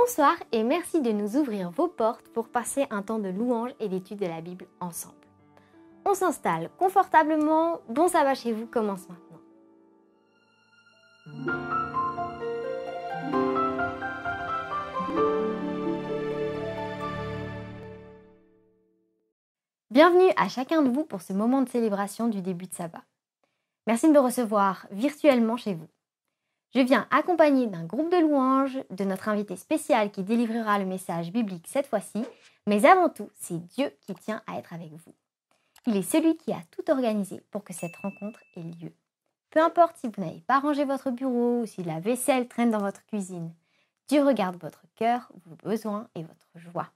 Bonsoir et merci de nous ouvrir vos portes pour passer un temps de louange et d'étude de la Bible ensemble. On s'installe confortablement, bon sabbat chez vous commence maintenant. Bienvenue à chacun de vous pour ce moment de célébration du début de sabbat. Merci de me recevoir virtuellement chez vous. Je viens accompagné d'un groupe de louanges, de notre invité spécial qui délivrera le message biblique cette fois-ci, mais avant tout, c'est Dieu qui tient à être avec vous. Il est celui qui a tout organisé pour que cette rencontre ait lieu. Peu importe si vous n'avez pas rangé votre bureau ou si la vaisselle traîne dans votre cuisine, Dieu regarde votre cœur, vos besoins et votre joie.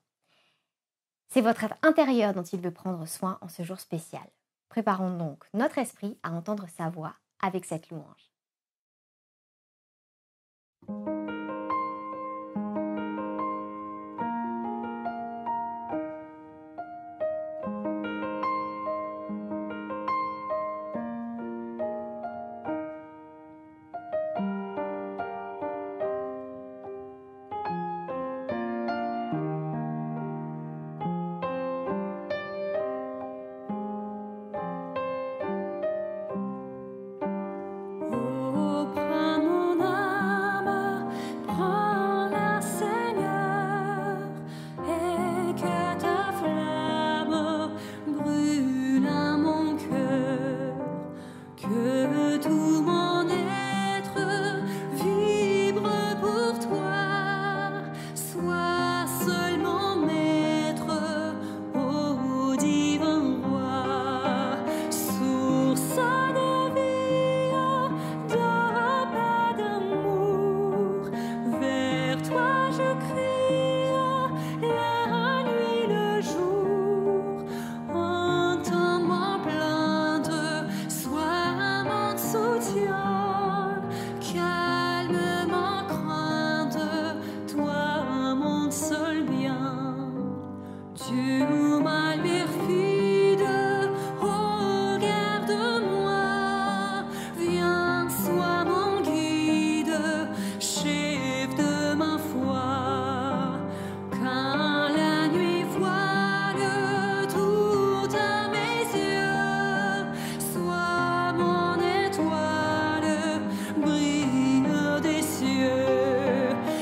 C'est votre être intérieur dont il veut prendre soin en ce jour spécial. Préparons donc notre esprit à entendre sa voix avec cette louange.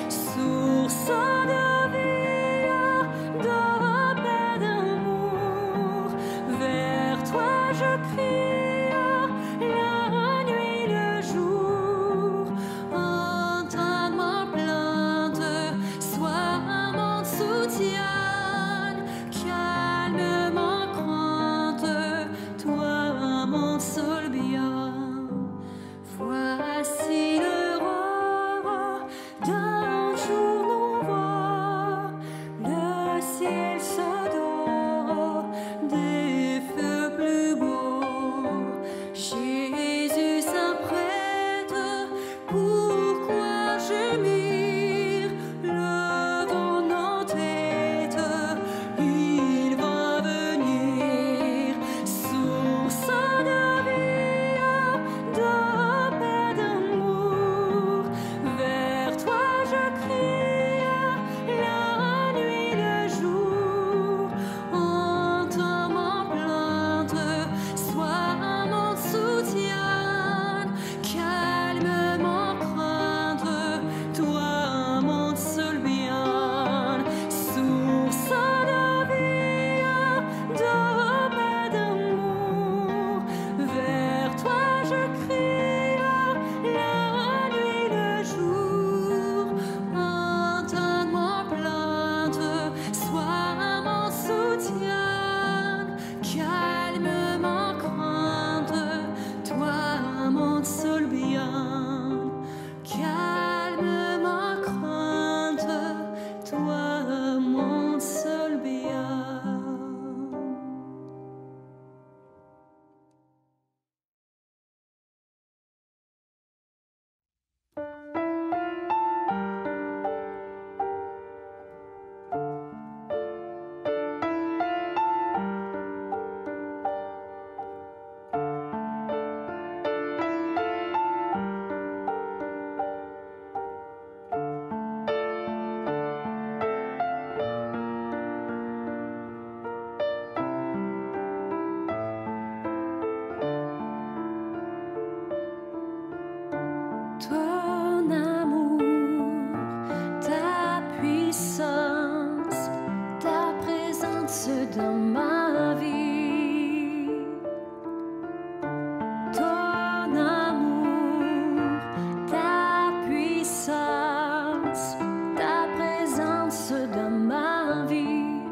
Source de vie, de paix, d'amour. présence dans ma vie. Ton amour, ta puissance, ta présence dans ma vie.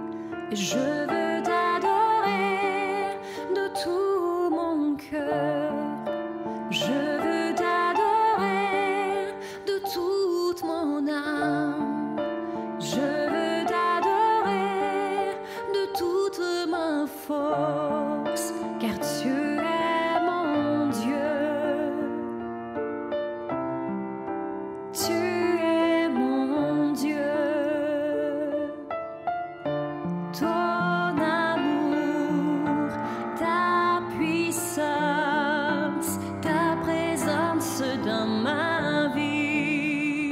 Je veux t'adorer de tout mon cœur. Je veux t'adorer de toute mon âme. Je veux t'adorer de toute ma force, car tu es mon Dieu. Tu es mon Dieu. Ton amour, ta puissance, ta présence dans ma vie.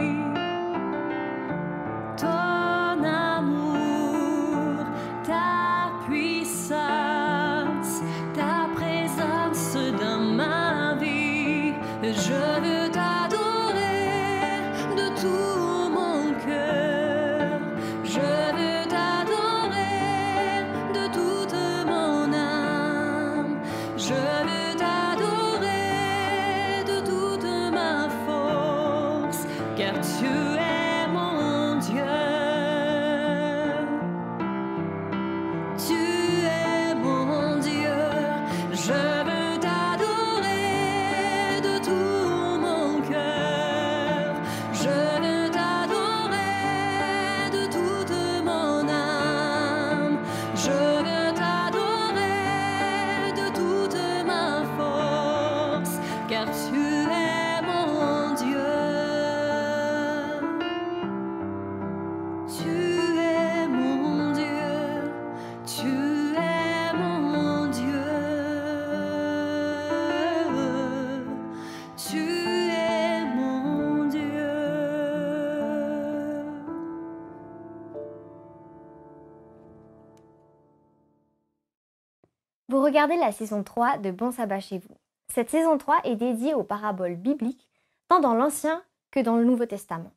Ton amour, ta puissance, ta présence dans ma vie. Je veux t'adorer de tout mon cœur. Je veux t'adorer de toute mon âme. Je veux t'adorer de toute ma force, car tu es mon Dieu. Tu es mon Dieu. Je veux t'adorer de tout mon cœur. Je veux t'adorer de toute mon âme. Je veux t'adorer de toute ma force, car tu es mon Dieu. Tu es mon Dieu. Tu es mon Dieu. Tu es mon Dieu. Vous regardez la saison 3 de Bon Sabbat chez vous. Cette saison 3 est dédiée aux paraboles bibliques, tant dans l'Ancien que dans le Nouveau Testament.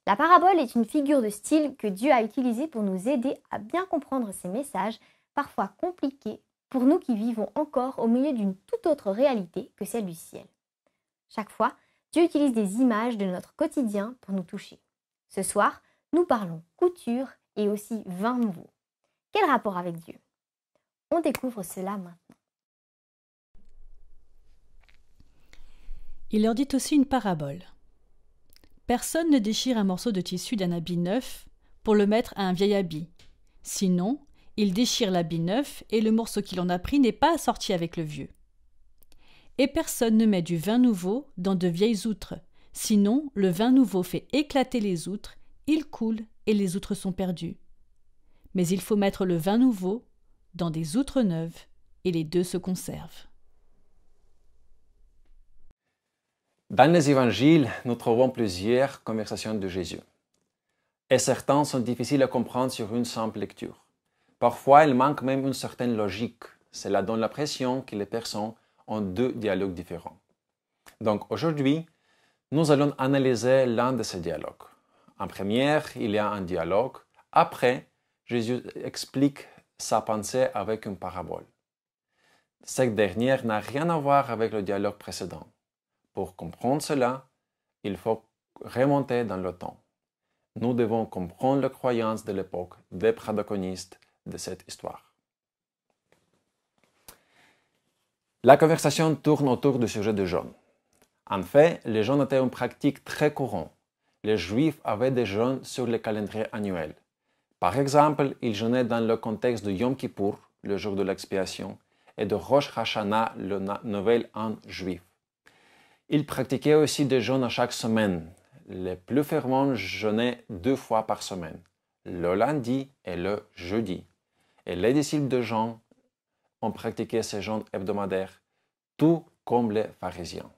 La parabole est une figure de style que Dieu a utilisée pour nous aider à bien comprendre ses messages, parfois compliqués, pour nous qui vivons encore au milieu d'une toute autre réalité que celle du ciel. Chaque fois, Dieu utilise des images de notre quotidien pour nous toucher. Ce soir, nous parlons couture et aussi vin nouveau. Quel rapport avec Dieu? On découvre cela maintenant. Il leur dit aussi une parabole. Personne ne déchire un morceau de tissu d'un habit neuf pour le mettre à un vieil habit. Sinon, il déchire l'habit neuf et le morceau qu'il en a pris n'est pas assorti avec le vieux. Et personne ne met du vin nouveau dans de vieilles outres. Sinon, le vin nouveau fait éclater les outres, il coule et les outres sont perdues. Mais il faut mettre le vin nouveau dans des outres neuves et les deux se conservent. Dans les évangiles, nous trouvons plusieurs conversations de Jésus. Et certaines sont difficiles à comprendre sur une simple lecture. Parfois, il manque même une certaine logique. Cela donne l'impression que les personnes ont deux dialogues différents. Donc aujourd'hui, nous allons analyser l'un de ces dialogues. En première, il y a un dialogue. Après, Jésus explique sa pensée avec une parabole. Cette dernière n'a rien à voir avec le dialogue précédent. Pour comprendre cela, il faut remonter dans le temps. Nous devons comprendre les croyances de l'époque des protagonistes de cette histoire. La conversation tourne autour du sujet du jeûne. En fait, le jeûne était une pratique très courante. Les Juifs avaient des jeûnes sur le calendrier annuel. Par exemple, ils jeûnaient dans le contexte de Yom Kippour, le jour de l'expiation, et de Rosh Hashanah, le nouvel an juif. Ils pratiquaient aussi des jeûnes à chaque semaine. Les plus fervents jeûnaient 2 fois par semaine, le lundi et le jeudi. Et les disciples de Jean ont pratiqué ces jeûnes hebdomadaires, tout comme les pharisiens.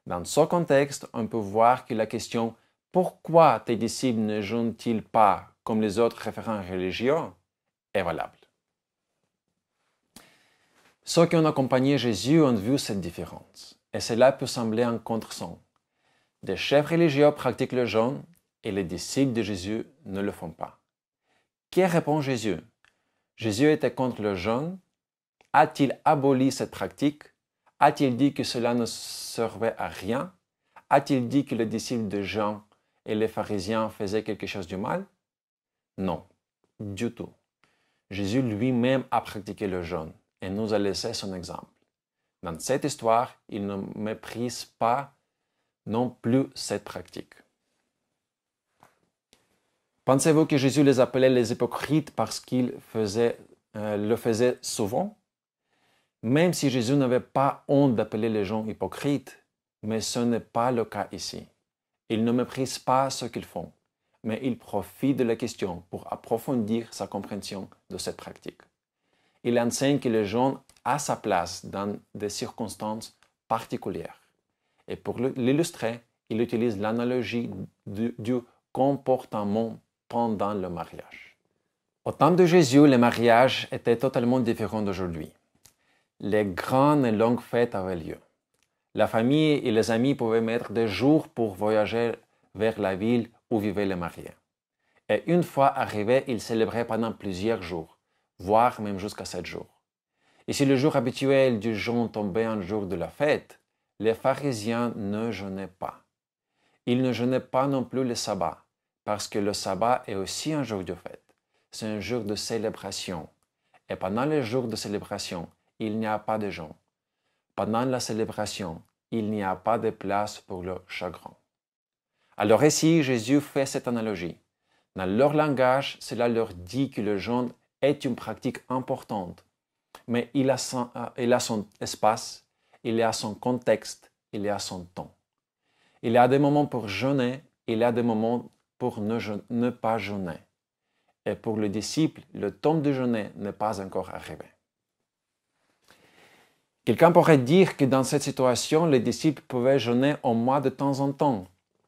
Dans ce contexte, on peut voir que la question « Pourquoi tes disciples ne jeûnent-ils pas comme les autres référents religieux ?» est valable. Ceux qui ont accompagné Jésus ont vu cette différence, et cela peut sembler un contresens. Des chefs religieux pratiquent le jeûne et les disciples de Jésus ne le font pas. Que répond Jésus? Jésus était contre le jeûne. A-t-il aboli cette pratique? A-t-il dit que cela ne servait à rien? A-t-il dit que les disciples de Jean et les pharisiens faisaient quelque chose de mal? Non, du tout. Jésus lui-même a pratiqué le jeûne et nous a laissé son exemple. Dans cette histoire, il ne méprise pas non plus cette pratique. Pensez-vous que Jésus les appelait les hypocrites parce qu'il le faisait souvent? Même si Jésus n'avait pas honte d'appeler les gens hypocrites, mais ce n'est pas le cas ici. Il ne méprise pas ce qu'ils font, mais il profite de la question pour approfondir sa compréhension de cette pratique. Il enseigne que les gens ont sa place dans des circonstances particulières. Et pour l'illustrer, il utilise l'analogie du comportement pendant le mariage. Au temps de Jésus, le mariage était totalement différent d'aujourd'hui. Les grandes et longues fêtes avaient lieu. La famille et les amis pouvaient mettre des jours pour voyager vers la ville où vivaient les mariés. Et une fois arrivés, ils célébraient pendant plusieurs jours, voire même jusqu'à 7 jours. Et si le jour habituel du jeûne tombait un jour de la fête, les pharisiens ne jeûnaient pas. Ils ne jeûnaient pas non plus le sabbat, parce que le sabbat est aussi un jour de fête. C'est un jour de célébration. Et pendant les jours de célébration, il n'y a pas de jeûne. Pendant la célébration, il n'y a pas de place pour le chagrin. Alors ici, Jésus fait cette analogie. Dans leur langage, cela leur dit que le jeûne est une pratique importante, mais il a son espace, il a son contexte, il a son temps. Il y a des moments pour jeûner, il y a des moments pour ne pas jeûner. Et pour le disciple, le temps de jeûner n'est pas encore arrivé. Quelqu'un pourrait dire que dans cette situation, les disciples pouvaient jeûner au moins de temps en temps,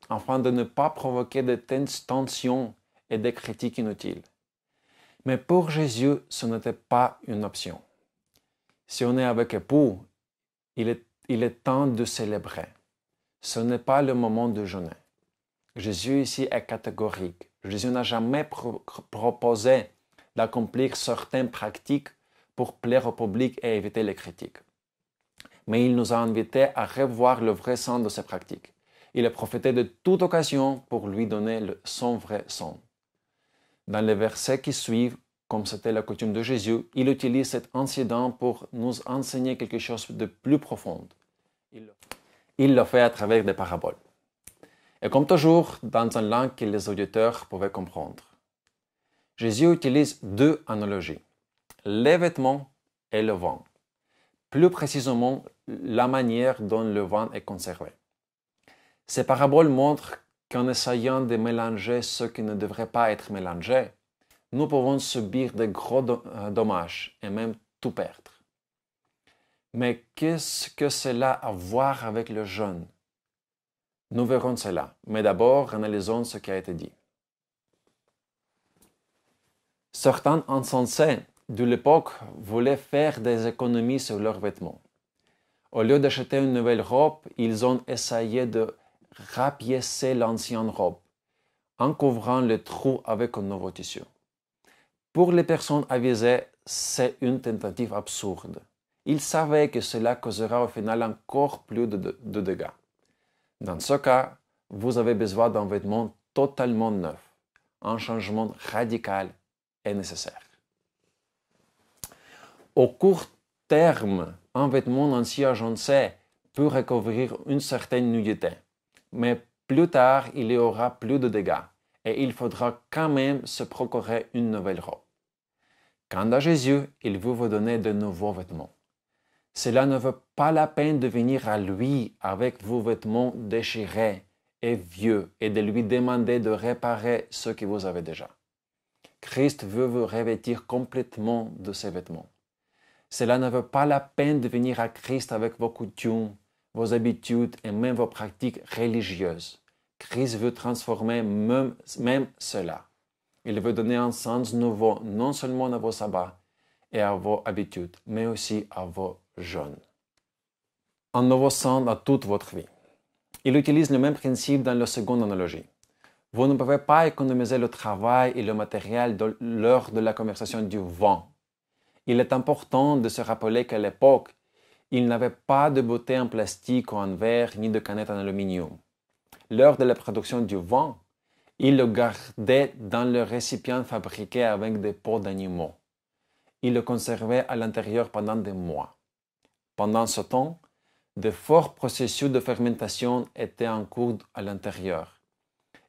afin de ne pas provoquer de tensions et des critiques inutiles. Mais pour Jésus, ce n'était pas une option. Si on est avec époux, il est temps de célébrer. Ce n'est pas le moment de jeûner. Jésus ici est catégorique. Jésus n'a jamais proposé d'accomplir certaines pratiques pour plaire au public et éviter les critiques. Mais il nous a invités à revoir le vrai sens de ces pratiques. Il a profité de toute occasion pour lui donner son vrai sens. Dans les versets qui suivent, comme c'était la coutume de Jésus, il utilise cet incident pour nous enseigner quelque chose de plus profond. Il le fait à travers des paraboles. Et comme toujours, dans une langue que les auditeurs pouvaient comprendre. Jésus utilise deux analogies, les vêtements et le vin. Plus précisément, la manière dont le vin est conservé. Ces paraboles montrent qu'en essayant de mélanger ce qui ne devrait pas être mélangé, nous pouvons subir de gros dommages et même tout perdre. Mais qu'est-ce que cela a à voir avec le jeûne? Nous verrons cela, mais d'abord analysons ce qui a été dit. Certains insensés de l'époque voulaient faire des économies sur leurs vêtements. Au lieu d'acheter une nouvelle robe, ils ont essayé de rapiécer l'ancienne robe en couvrant le trou avec un nouveau tissu. Pour les personnes avisées, c'est une tentative absurde. Ils savaient que cela causera au final encore plus de dégâts. Dans ce cas, vous avez besoin d'un vêtement totalement neuf. Un changement radical est nécessaire. Au court terme, un vêtement ainsi agencé peut recouvrir une certaine nudité, mais plus tard, il y aura plus de dégâts et il faudra quand même se procurer une nouvelle robe. Quant à Jésus, il veut vous donner de nouveaux vêtements. Cela ne vaut pas la peine de venir à lui avec vos vêtements déchirés et vieux et de lui demander de réparer ce que vous avez déjà. Christ veut vous revêtir complètement de ses vêtements. Cela ne vaut pas la peine de venir à Christ avec vos coutumes, vos habitudes et même vos pratiques religieuses. Christ veut transformer même cela. Il veut donner un sens nouveau non seulement à vos sabbats et à vos habitudes, mais aussi à vos jeûnes. Un nouveau sens à toute votre vie. Il utilise le même principe dans la seconde analogie. Vous ne pouvez pas économiser le travail et le matériel lors de la conversation du vin Il est important de se rappeler qu'à l'époque, il n'avait pas de bouteilles en plastique ou en verre, ni de canettes en aluminium. Lors de la production du vin, ils le gardaient dans le récipient fabriqué avec des peaux d'animaux. Ils le conservaient à l'intérieur pendant des mois. Pendant ce temps, de forts processus de fermentation étaient en cours à l'intérieur.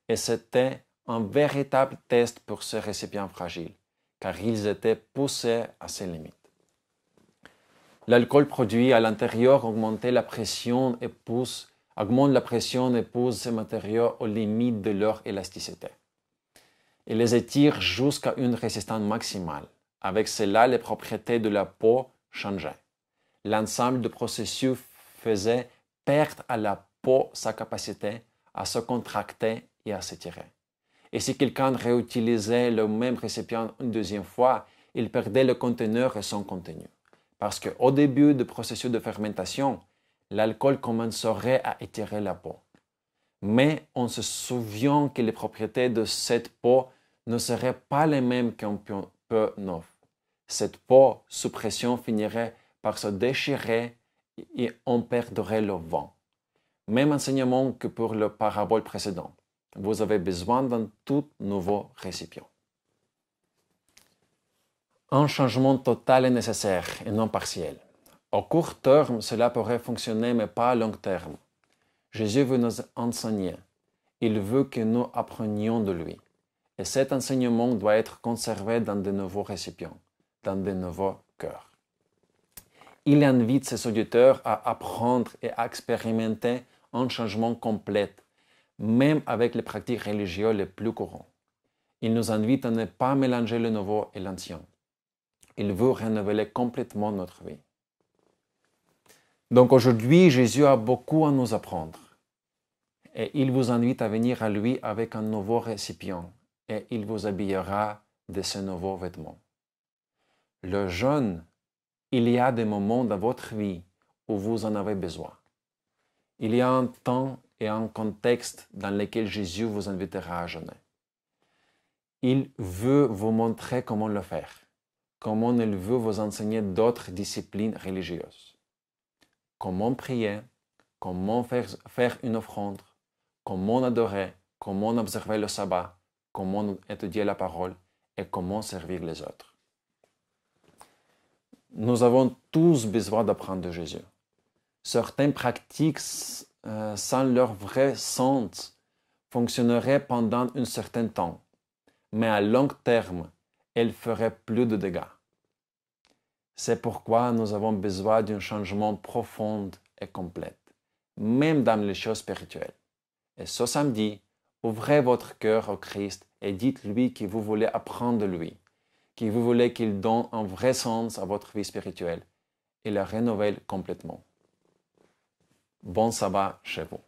Et c'était un véritable test pour ces récipients fragiles, car ils étaient poussés à ses limites. L'alcool produit à l'intérieur augmente la pression et pousse ces matériaux aux limites de leur élasticité. Il les étire jusqu'à une résistance maximale. Avec cela, les propriétés de la peau changeaient. L'ensemble de processus faisait perdre à la peau sa capacité à se contracter et à s'étirer. Et si quelqu'un réutilisait le même récipient une deuxième fois, il perdait le conteneur et son contenu. Parce qu'au début du processus de fermentation, l'alcool commencerait à étirer la peau. Mais on se souvient que les propriétés de cette peau ne seraient pas les mêmes qu'un peu neuf. Cette peau sous pression finirait par se déchirer et on perdrait le vent. Même enseignement que pour le parabole précédent. Vous avez besoin d'un tout nouveau récipient. Un changement total est nécessaire et non partiel. Au court terme, cela pourrait fonctionner, mais pas à long terme. Jésus veut nous enseigner. Il veut que nous apprenions de lui. Et cet enseignement doit être conservé dans de nouveaux récipients, dans de nouveaux cœurs. Il invite ses auditeurs à apprendre et à expérimenter un changement complet, même avec les pratiques religieuses les plus courantes. Il nous invite à ne pas mélanger le nouveau et l'ancien. Il veut renouveler complètement notre vie. Donc aujourd'hui, Jésus a beaucoup à nous apprendre. Et il vous invite à venir à lui avec un nouveau récipient et il vous habillera de ce nouveau vêtement. Le jeûne, il y a des moments dans votre vie où vous en avez besoin. Il y a un temps et un contexte dans lequel Jésus vous invitera à jeûner. Il veut vous montrer comment le faire, comment il veut vous enseigner d'autres disciplines religieuses. Comment prier, comment faire une offrande, comment adorer, comment observer le sabbat, comment étudier la parole et comment servir les autres. Nous avons tous besoin d'apprendre de Jésus. Certaines pratiques sans leur vrai sens fonctionneraient pendant un certain temps, mais à long terme, elles feraient plus de dégâts. C'est pourquoi nous avons besoin d'un changement profond et complet, même dans les choses spirituelles. Et ce samedi, ouvrez votre cœur au Christ et dites-lui que vous voulez apprendre de lui, que vous voulez qu'il donne un vrai sens à votre vie spirituelle et la renouvelle complètement. Bon sabbat chez vous.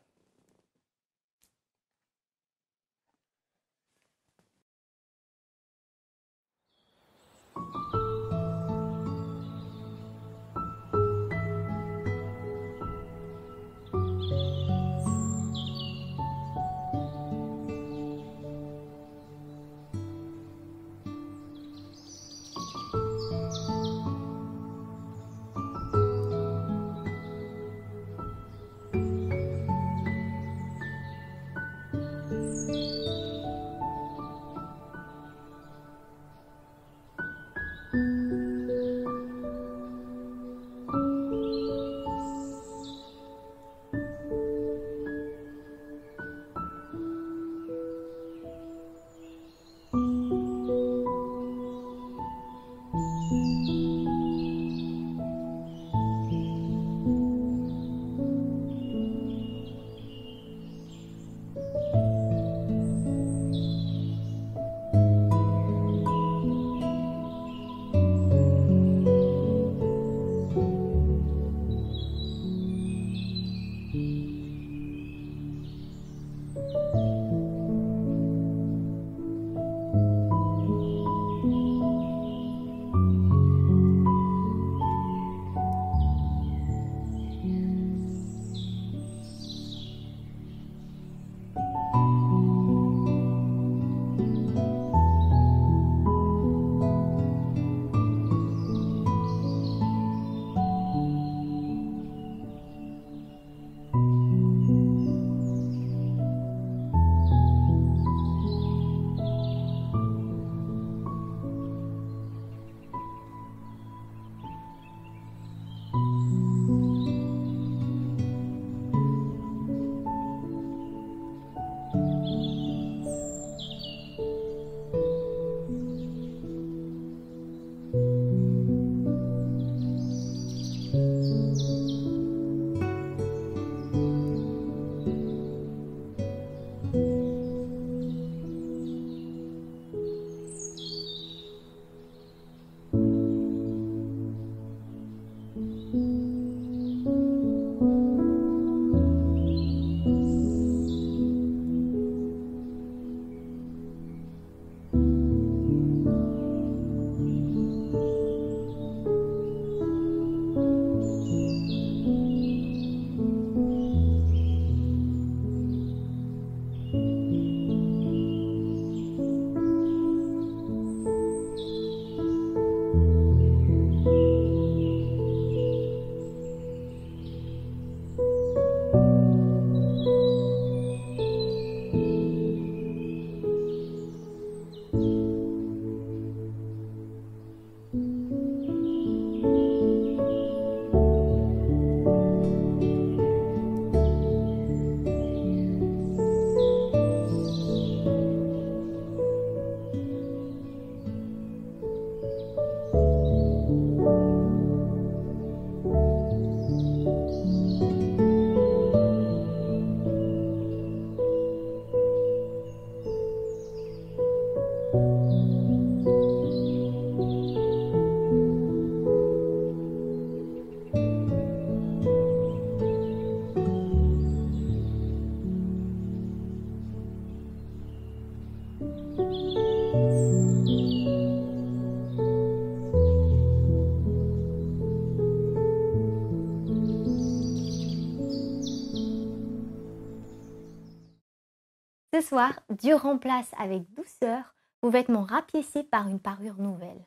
Ce soir, Dieu remplace avec douceur vos vêtements rapiécés par une parure nouvelle.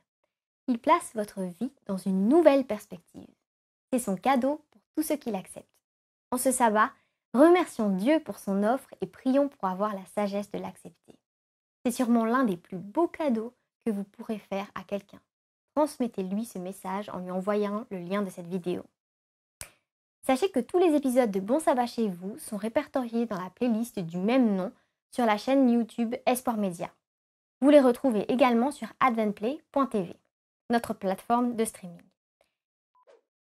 Il place votre vie dans une nouvelle perspective. C'est son cadeau pour tous ceux qui l'acceptent. En ce sabbat, remercions Dieu pour son offre et prions pour avoir la sagesse de l'accepter. C'est sûrement l'un des plus beaux cadeaux que vous pourrez faire à quelqu'un. Transmettez-lui ce message en lui envoyant le lien de cette vidéo. Sachez que tous les épisodes de Bon Sabbat chez vous sont répertoriés dans la playlist du même nom sur la chaîne YouTube Espoir Média. Vous les retrouvez également sur adventplay.tv, notre plateforme de streaming.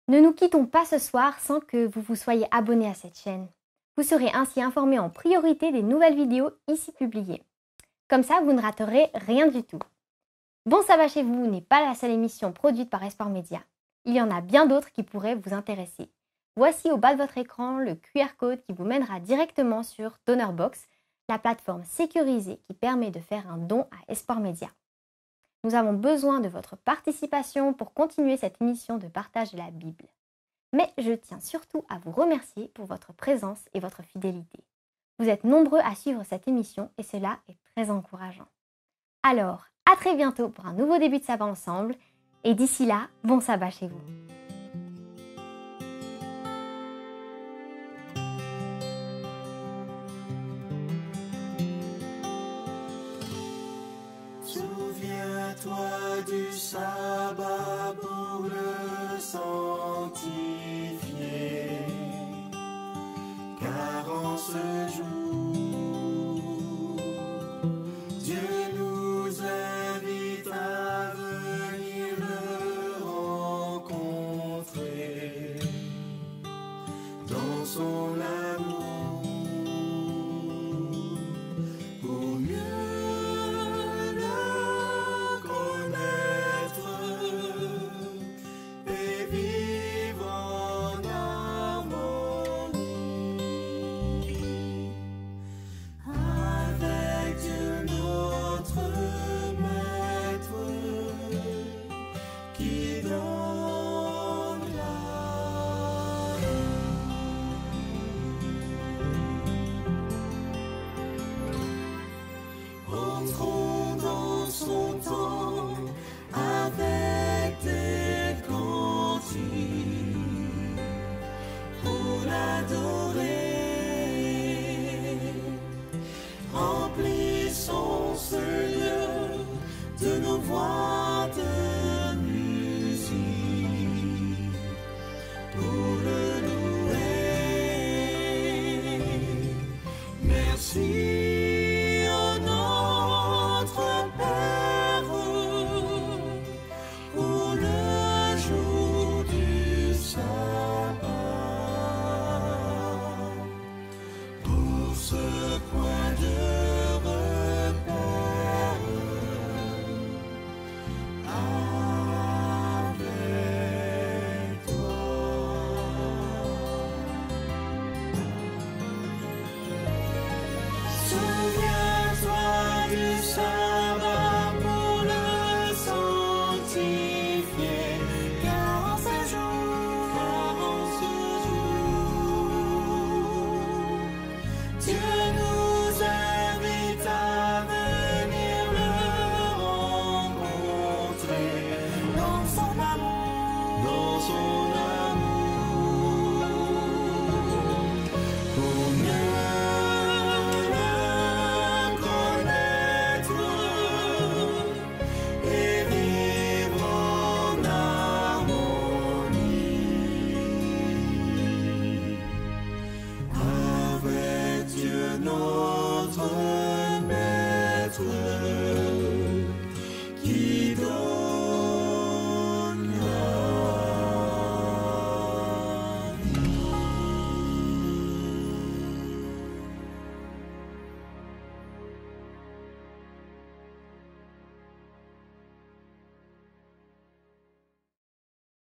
Ne nous quittons pas ce soir sans que vous vous soyez abonné à cette chaîne. Vous serez ainsi informé en priorité des nouvelles vidéos ici publiées. Comme ça, vous ne raterez rien du tout. Bon Sabbat chez vous n'est pas la seule émission produite par Espoir Média. Il y en a bien d'autres qui pourraient vous intéresser. Voici au bas de votre écran le QR code qui vous mènera directement sur DonorBox, la plateforme sécurisée qui permet de faire un don à Espoir Média. Nous avons besoin de votre participation pour continuer cette émission de partage de la Bible. Mais je tiens surtout à vous remercier pour votre présence et votre fidélité. Vous êtes nombreux à suivre cette émission et cela est très encourageant. Alors, à très bientôt pour un nouveau début de sabbat ensemble et d'ici là, bon sabbat chez vous. Souviens-toi du sabbat pour le sanctifier, car en ce jour